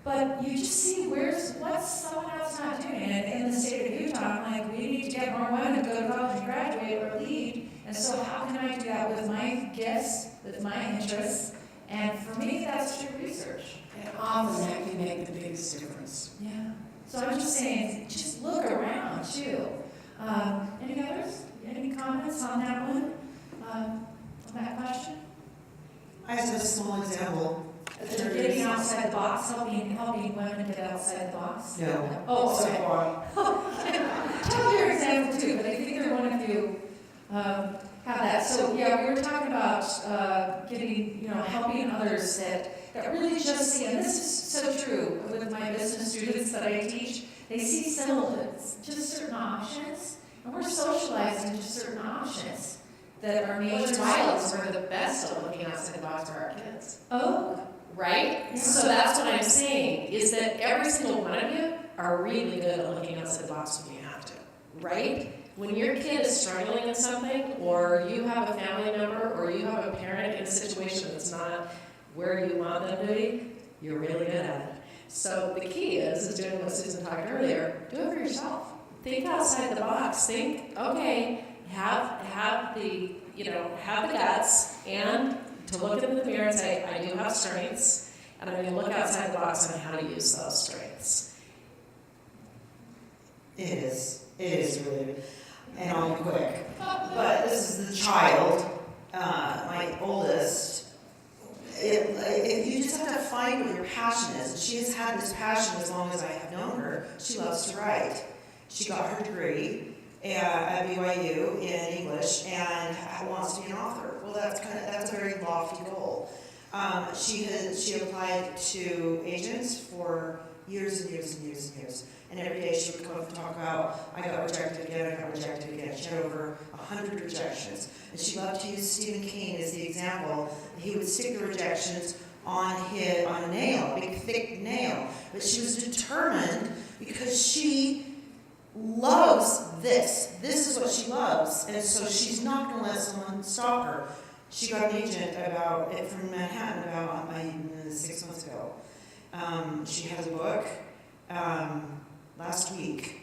But you just see what's someone else not doing. And in the state of Utah, I'm like, we need to get more women to go to college and graduate or lead. And so how can I do that with my gifts, with my interests? And for me, that's through research. And often that can make the biggest difference. Yeah. So I'm just saying, just look around too. Any others? Any comments on that one? On that question? I have a small example. Getting outside the box, helping women get outside the box? No. Oh, So okay. far. Tell your example too, but I think either one of you have that. So yeah, we were talking about getting, helping others that really just see, and this is so true with my business students that I teach, they see similarities, just certain options, and we're socializing to certain options that are made Well, to trials are the best at looking outside the box for our kids. Oh, Right? Yeah. So that's what I'm saying, is that every single one of you are really good at looking outside the box when you have to, right? When your kid is struggling in something, or you have a family member, or you have a parent in a situation that's not where you want them to be, you're really good at it. So the key is doing what Susan talked earlier, do it for yourself. Think outside the box, think, okay, have the guts and to look in the mirror and say, I do have strengths, and I'm going to look outside the box on how to use those strengths. It is really, and I'll be quick. But this is the child, my oldest. You just have to find what your passion is. And she has had this passion as long as I have known her. She loves to write. She got her degree at BYU in English and wants to be an author. Well, that's a very lofty goal. She applied to agents for years and years and years and years. And every day she would come up and talk about, I got rejected again, I got rejected again. She had over 100 rejections. And she loved to use Stephen King as the example. He would stick the rejections on a nail, a big thick nail. But she was determined because she loves this. This is what she loves. And so she's not going to let someone stop her. She got an agent from Manhattan about 6 months ago. She has a book. Last week,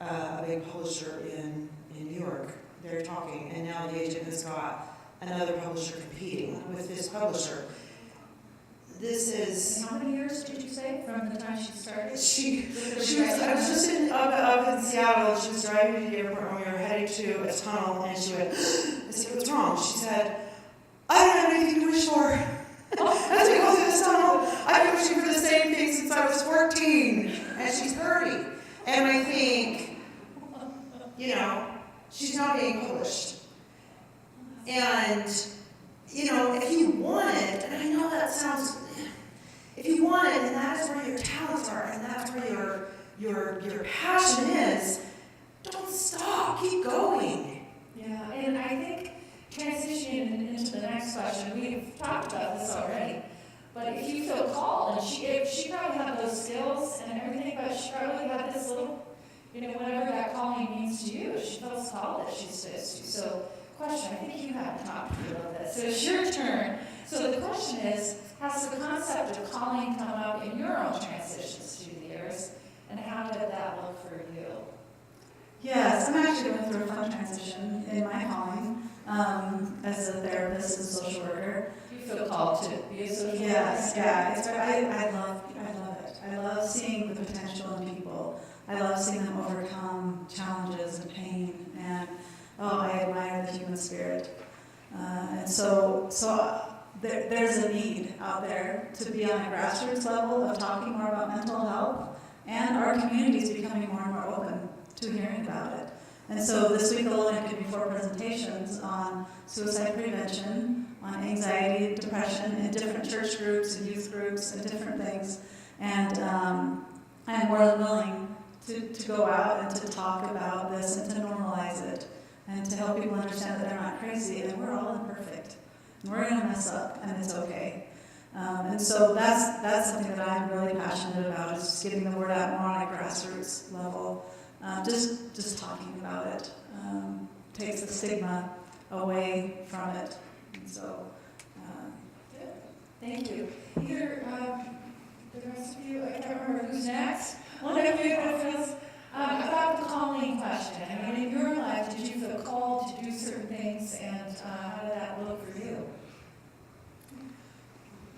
a big publisher in New York, they're talking, and now the agent has got another publisher competing with this publisher. This is... how many years did you say from the time she started? I was just up in Seattle, and she was driving to the airport when we were heading to a tunnel, and she went, I said, what's wrong? She said, I don't have anything to wish for. As we go through this tunnel, I've been wishing for the same thing since I was 14, and she's 30. And I think, she's not being published. And, if you want it, and I know that sounds, if you want it, and that is where your talents are, and that's where your passion is, don't stop, keep going. Yeah, and I think transitioning into the next question, we've talked about this already, but if you feel called, and she probably had those skills and everything, but she probably had this little, whatever that calling means to you, she feels called that she's supposed to. So, question, I think you haven't talked to me about this, so it's your turn. So the question is, has the concept of calling come up in your own transitions through the years, and how did that look for you? Yes, I'm actually going through a fun transition in my calling. as a therapist and social worker. You feel called to be a social worker? Yes, yeah, I love it. I love seeing the potential in people. I love seeing them overcome challenges and pain, and I admire the human spirit. And so there's a need out there to be on a grassroots level of talking more about mental health, and our community is becoming more and more open to hearing about it. And so this week alone, I did 4 presentations on suicide prevention, on anxiety, depression, in different church groups and youth groups and different things. And I'm more than willing to go out and to talk about this and to normalize it and to help people understand that they're not crazy and we're all imperfect. And we're going to mess up and it's okay. And so that's something that I'm really passionate about, is just getting the word out more on a grassroots level. Just talking about it takes the stigma away from it. And so, Thank you. Either the rest of you, I can't remember who's next. One of you that feels about the calling question. I mean, in your life, did you feel called to do certain things, and how did that look for you?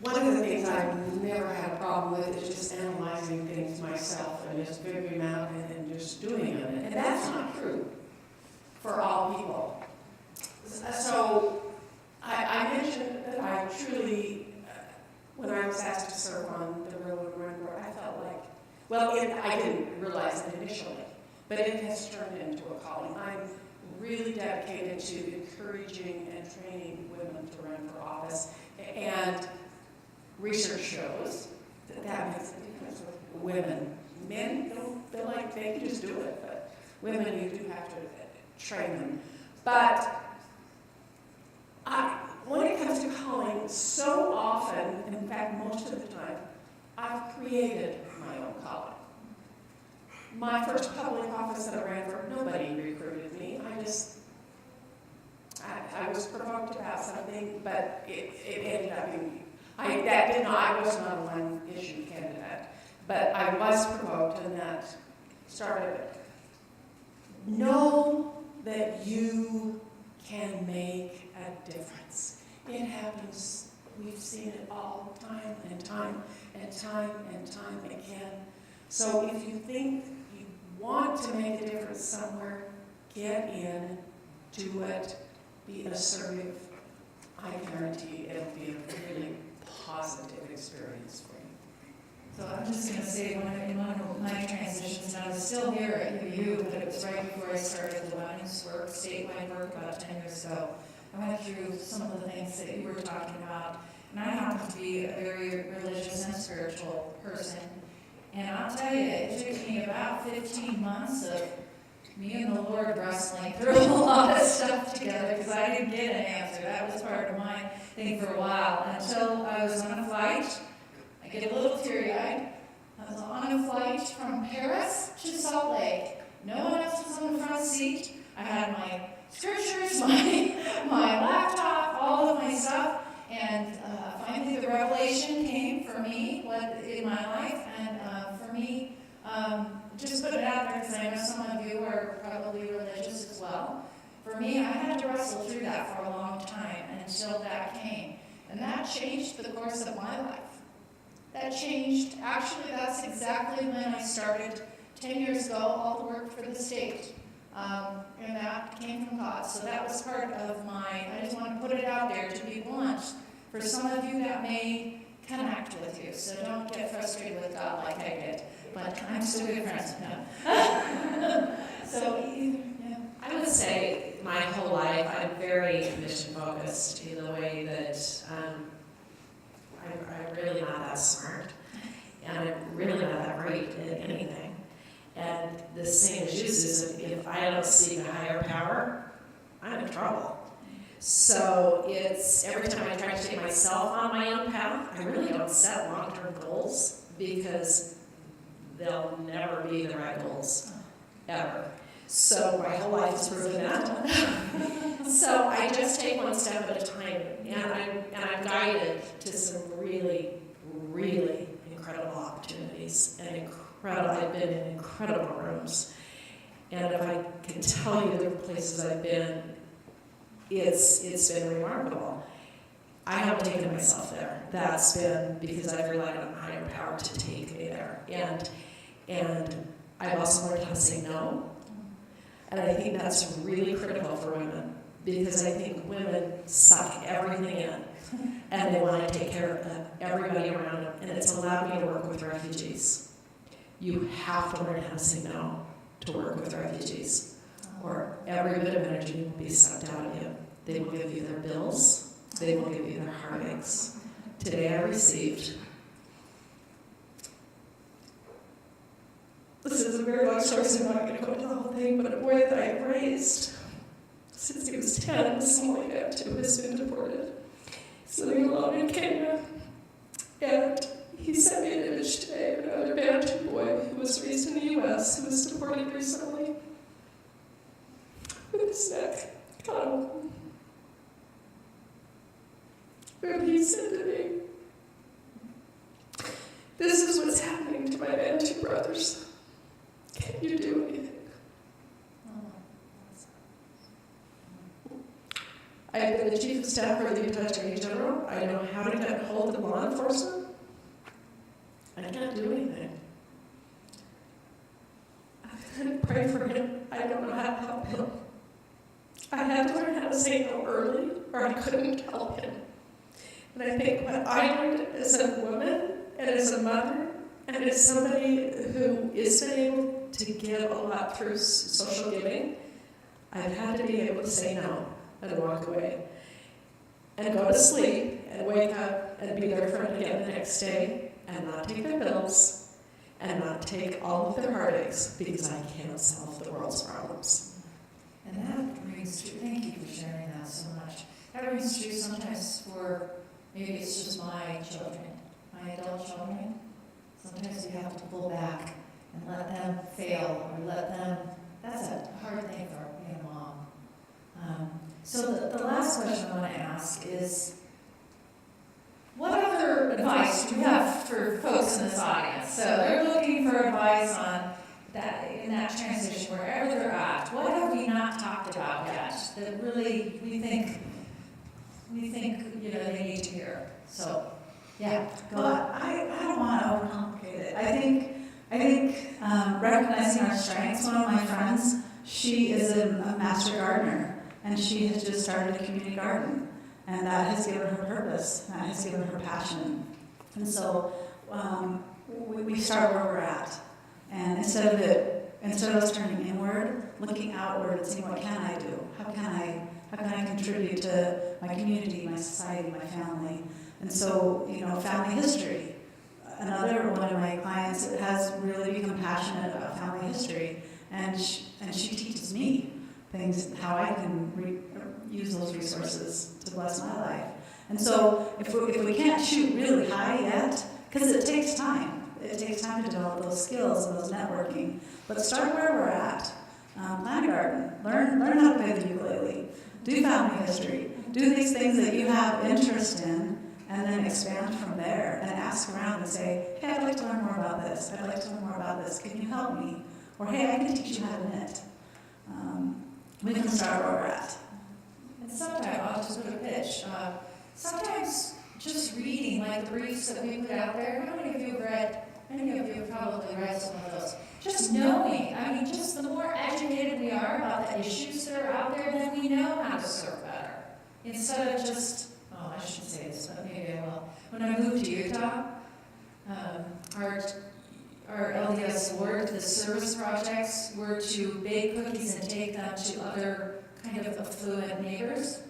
One of the things I've never had a problem with is just analyzing things myself and just figuring out and just doing it. And that's not true for all people. So I mentioned that I truly, when I was asked to serve on the Railroad Run Board, I felt like, I didn't realize it initially, but it has turned into a calling. I'm really dedicated to encouraging and training women to run for office, and research shows that makes a difference with women. Men don't feel like they can just do it, but women, you do have to train them. But when it comes to calling, so often, in fact most of the time, I've created my own calling. My first public office that I ran for, nobody recruited me. I was provoked about something, but it ended up being, I was not a one-issue candidate, but I was provoked, and that started it. Know that you can make a difference. It happens. We've seen it all time and time and time and time again. So if you think you want to make a difference somewhere, get in, do it, be assertive. I guarantee it'll be a really positive experience for you. So I'm just going to say, in one of my transitions, and I was still here at UU, but it was right before I started the women's work, statewide work, about 10 years ago. I went through some of the things that you were talking about, and I happen to be a very religious and spiritual person. And I'll tell you, it took me about 15 months of me and the Lord wrestling through a lot of stuff together, because I didn't get an answer. That was part of my thing for a while, until I was on a flight. I get a little teary-eyed. I was on a flight from Paris to Salt Lake. No one else was on the front seat. I had my scriptures, my laptop, all of my stuff, and finally the revelation came for me in my life, and for me, just put it out there, because I know some of you are probably religious as well. For me, I had to wrestle through that for a long time until that came, and that changed the course of my life. That changed, actually that's exactly when I started 10 years ago, all the work for the state. And that came from God. So that was part of I just want to put it out there to be blunt. For some of you that may connect with you, so don't get frustrated with God like I did. But I'm still good friends with him. So, yeah. I would say my whole life I'm very mission focused in the way that I'm really not that smart, and I'm really not that great at anything. And the same as you, Susan, if I don't seek a higher power, I'm in trouble. So it's every time I try to take myself on my own path, I really don't set long-term goals, because they'll never be the right goals, ever. So my whole life has proven that. So I just take one step at a time, and I'm guided to some really, really incredible opportunities, and I've been in incredible rooms. And if I can tell you the places I've been, it's been remarkable. I haven't taken myself there. That's been because I've relied on a higher power to take me there. And I've also learned how to say no. And I think that's really critical for women, because I think women suck everything in and they want to take care of everybody around them. And it's allowed me to work with refugees. You have to learn how to say no to work with refugees, or every bit of energy will be sucked out of you. They will give you their bills. They will give you their heartaches. Today I received, this is a very long story, so I'm not going to go into the whole thing, but a boy that I have raised since he was 10, Somali Bantu, has been deported. He's living alone in Kenya. And he sent me an image today of another Bantu boy who was raised in the U.S., who was deported recently, with his neck cut off. And he said to me, "This is what's happening to my Bantu brothers. Can you do anything?" I have been the Chief of Staff for the Utah Attorney General. I know how to get hold of law enforcement. I can't do anything. I had to pray for him. I don't know how to help him. I had to learn how to say no early, or I couldn't help him. And I think what I learned as a woman, and as a mother, and as somebody who has been able to give a lot through social giving, I've had to be able to say no and walk away. And go to sleep and wake up and be there for them again the next day, and not take their bills, and not take all of their heartaches, because I can't solve the world's problems. And that rings true. Thank you for sharing that so much. That rings true sometimes for, maybe it's just my children, my adult children. Sometimes you have to pull back and let them fail, or let them, that's a hard thing for being a mom. So the last question I want to ask is, what other advice do you have for folks in this audience? So they're looking for advice on that, in that transition, wherever they're at. What have we not talked about yet that really we think they need to hear? So, yeah, go Well, on. I don't want to overcomplicate it. I think recognizing our strengths. One of my friends, she is a master gardener, and she has just started a community garden, and that has given her purpose. That has given her passion, and so we start where we're at, and instead of us turning inward, looking outward and saying, what can I do? How can I contribute to my community, my society, my family? And so, family history. Another one of my clients has really become passionate about family history, and she teaches me things, how I can use those resources to bless my life. And so, if we can't shoot really high yet, because it takes time. It takes time to develop those skills and those networking. But start where we're at. Plant a garden. Learn how to play the ukulele. Do family history. Do these things that you have interest in, and then expand from there and ask around and say, hey, I'd like to learn more about this. I'd like to learn more about this. Can you help me? Or hey, I can teach you how to knit. We can start where we're at. And sometimes, I'll just put a pitch. Sometimes just reading, like the briefs that we put out there, how many of you have read? Many of you have probably read some of those. Just knowing, just the more educated we are about the issues that are out there, then we know how to serve better. Instead of just, I shouldn't say this, but maybe I will. When I moved to Utah, our LDS Ward, the service projects, were to bake cookies and take them to other kind of affluent neighbors.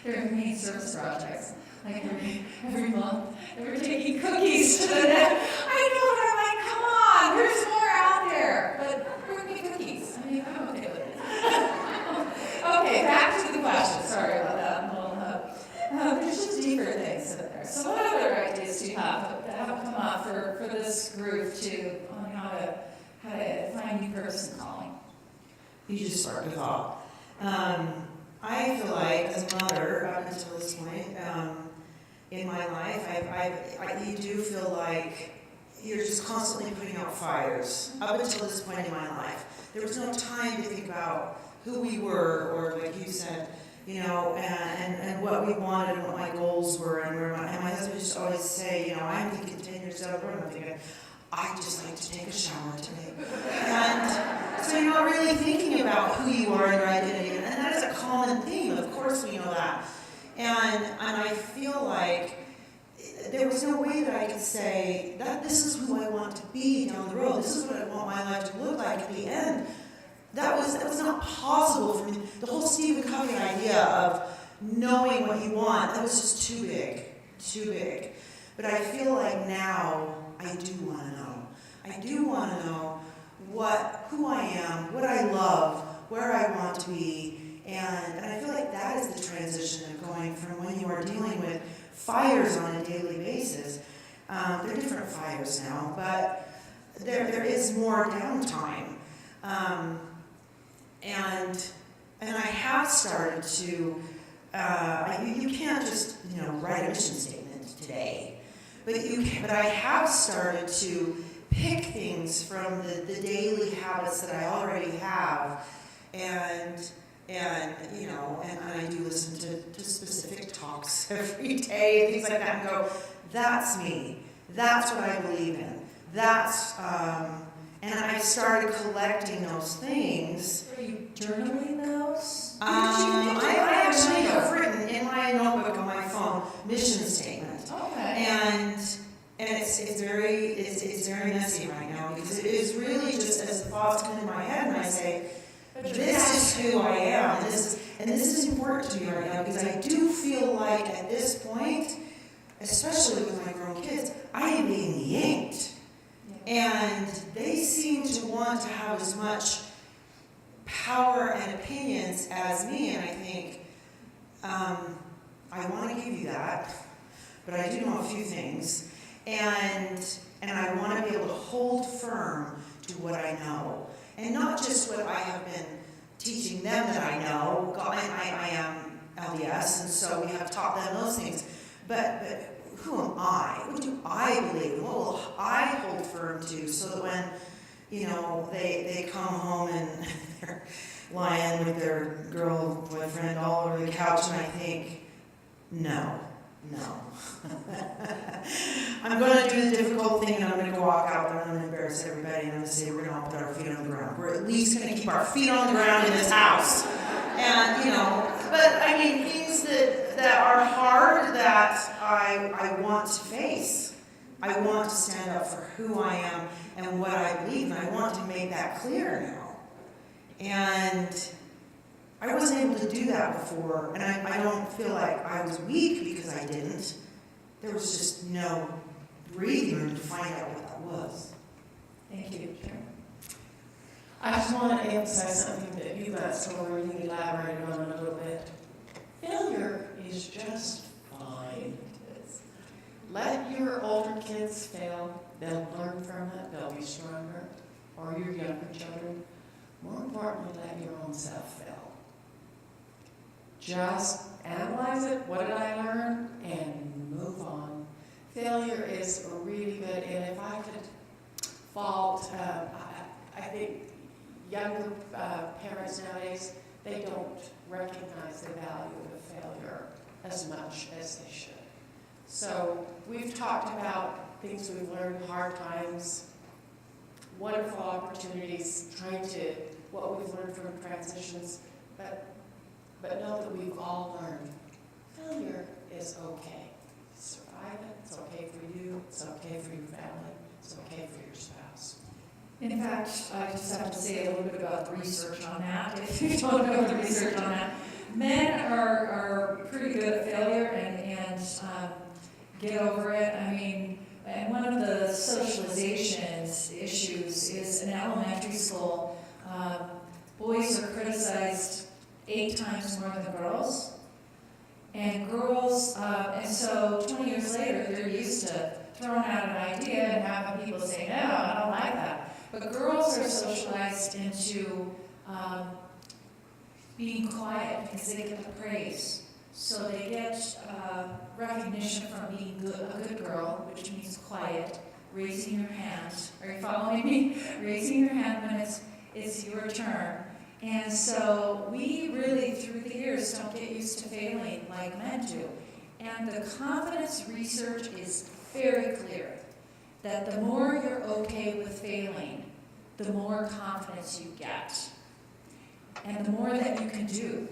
They're main service projects. Like every month, they were taking cookies to the I know, and I'm like, come on, there's more out there. But bring me cookies. I'm okay with it. Okay, back to the question. Sorry about that. Well, there's just deeper things in there. So what other ideas do you have that have come up for this group on how to find new purpose and calling? You just sparked a thought. I feel like, as a mother, up until this point, in my life, you do feel like you're just constantly putting out fires. Up until this point in my life, there was no time to think about who we were, or like you said, you know, and what we wanted and what my goals were, and my husband just always say, you know, I'm thinking 10 years down the road, I'm thinking, I'd just like to take a shower today. And so you're not really thinking about who you are and your identity, and that is a common theme, of course we know that. And I feel like there was no way that I could say that this is who I want to be down the road. This is what I want my life to look like at the end. That was not possible for me. The whole Stephen Covey idea of knowing what you want, that was just too big. But I feel like now I do want to know. I do want to know who I am, what I love, where I want to be, and I feel like that is the transition of going from when you are dealing with fires on a daily basis. They're different fires now, but there is more downtime. And I have started to, you can't just, you know, write a mission statement today, but I have started to pick things from the daily habits that I already have, and you know, and I do listen to specific talks every day, things like that, and go, that's me, that's what I believe in, and I started collecting those things. Are you journaling those? I actually have written in my notebook on my phone mission statement, Okay. and it's very messy right now, because it is really just as the thoughts come in my head, and I say, this is who I am, and this is important to me right now, because I do feel like at this point, especially with my grown kids, I am being yanked. And they seem to want to have as much power and opinions as me, and I think, I want to give you that, but I do know a few things, and I want to be able to hold firm to what I know, and not just what I have been teaching them that I know. I am LDS, and so we have taught them those things, but who am I? What do I believe? What will I hold firm to, so that when, you know, they come home and they're lying with their girl boyfriend all over the couch, and I think, no. I'm going to do the difficult thing, and I'm going to go walk out there and I'm going to embarrass everybody, and I'm going to say we're going to all put our feet on the ground. We're at least going to keep our feet on the ground in this house. And, you know, but I mean, things that are hard that I want to face. I want to stand up for who I am and what I believe, and I want to make that clear now. And I wasn't able to do that before, and I don't feel like I was weak because I didn't. There was just no breathing room to find out what that was. Thank you. I just want to emphasize something that you guys already elaborated on a little bit. Failure is just fine. Let your older kids fail. They'll learn from it. They'll be stronger. Or your younger children. More importantly, let your own self fail. Just analyze it. What did I learn? And move on. Failure is really good. And if I could fault, I think younger parents nowadays, they don't recognize the value of failure as much as they should. So we've talked about things we've learned, hard times, wonderful opportunities, what we've learned from transitions, but know that we've all learned failure is okay. Survive it, it's okay for you, it's okay for your family, it's okay for your spouse. In fact, I just have to say a little bit about the research on that, if you don't know the research on that. Men are pretty good at failure and get over it. I mean, and one of the socialization issues is in elementary school, boys are criticized 8 times more than girls. And girls, and so 20 years later, they're used to throwing out an idea and having people say, no, I don't like that. But girls are socialized into being quiet because they get the praise. So they get recognition from being a good girl, which means quiet, raising your hand. Are you following me? Raising your hand when it's your turn. And so we really, through the years, don't get used to failing like men do. And the confidence research is very clear that the more you're okay with failing, the more confidence you get. And the more that you can do.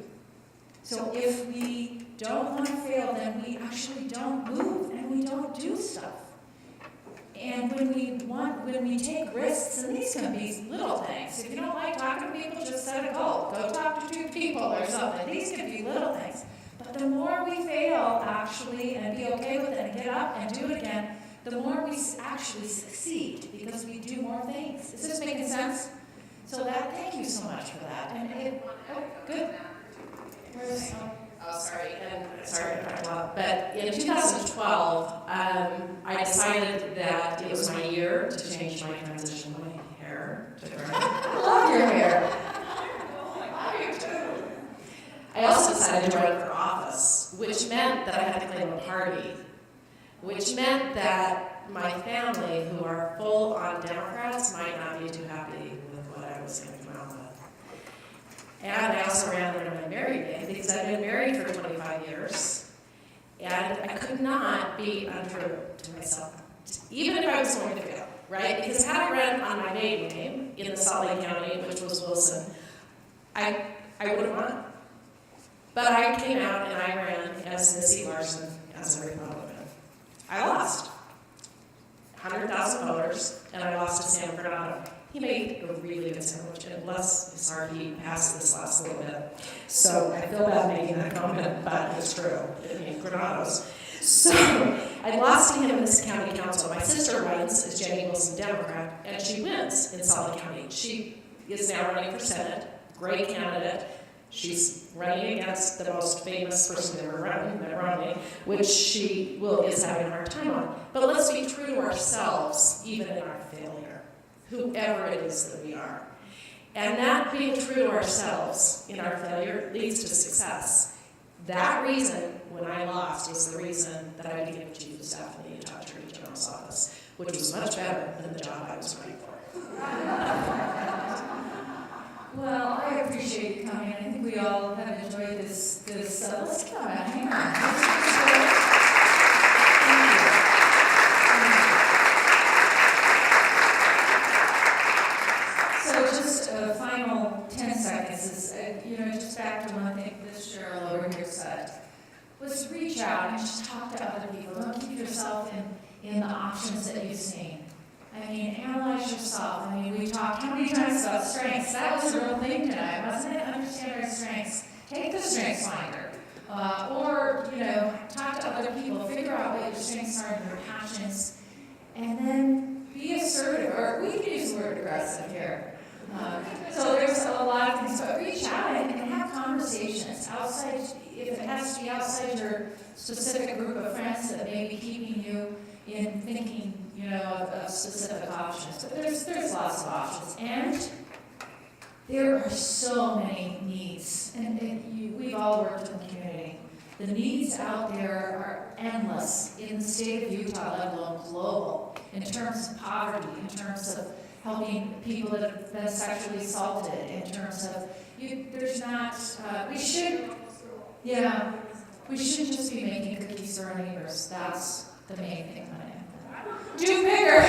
So if we don't want to fail, then we actually don't move and we don't do stuff. And when we take risks, and these can be little things. If you don't like talking to people, just set a goal. Go talk to 2 people or something. These can be little things. But the more we fail, actually, and be okay with it and get up and do it again, the more we actually succeed because we do more things. Is this making sense? So thank you so much for that. And good. Where's, sorry to talk a lot, but in 2012, I decided that it was my year to change my transition, my hair to gray. I love your hair. I do too. I also decided to run for office, which meant that I had to claim a party, which meant that my family, who are full-on Democrats, might not be too happy with what I was going to come out with. And I also ran under my married name because I've been married for 25 years. And I could not be untrue to myself, even if I was going to fail, right? Because had I run on my maiden name in the Salt Lake County, which was Wilson, I would have won. But I came out and I ran as Missy Larson as a Republican. I lost 100,000 voters, and I lost to Sam Granado. He made a really good sandwich, and bless his heart, he passed this last little bit. So I feel bad making that comment, but it's true. I mean, Granados. So I lost to him in this county council. My sister runs as Jenny Wilson, Democrat, and she wins in Salt Lake County. She is now running for Senate, great candidate. She's running against the most famous person ever run, Mitt Romney, which she is having a hard time on. But let's be true to ourselves, even in our failure, whoever it is that we are. And that being true to ourselves in our failure leads to success. That reason, when I lost, was the reason that I became chief of staff in the Utah Attorney General's office, which was much better than the job I was running for. Well, I appreciate you coming. I think we all have enjoyed this. Let's come on, hang on. So just a final 10 seconds is, just back to one thing that Cheryl over here said, was reach out and just talk to other people. Don't keep yourself in the options that you've seen. I mean, analyze yourself. I mean, we talked how many times about strengths? That was a real thing tonight, wasn't it? Understand our strengths. Take the strengths finder. Or talk to other people. Figure out what your strengths are and your passions. And then be assertive. Or we can use the word aggressive here. So there's a lot of things. But reach out and have conversations outside, if it has to be outside your specific group of friends that may be keeping you in thinking of specific options. But there's lots of options. And there are so many needs. And we've all worked in the community. The needs out there are endless in the state of Utah, let alone global, in terms of poverty, in terms of helping people that have been sexually assaulted, in terms of, we shouldn't just be making cookies for our neighbors. That's the main thing. Do bigger.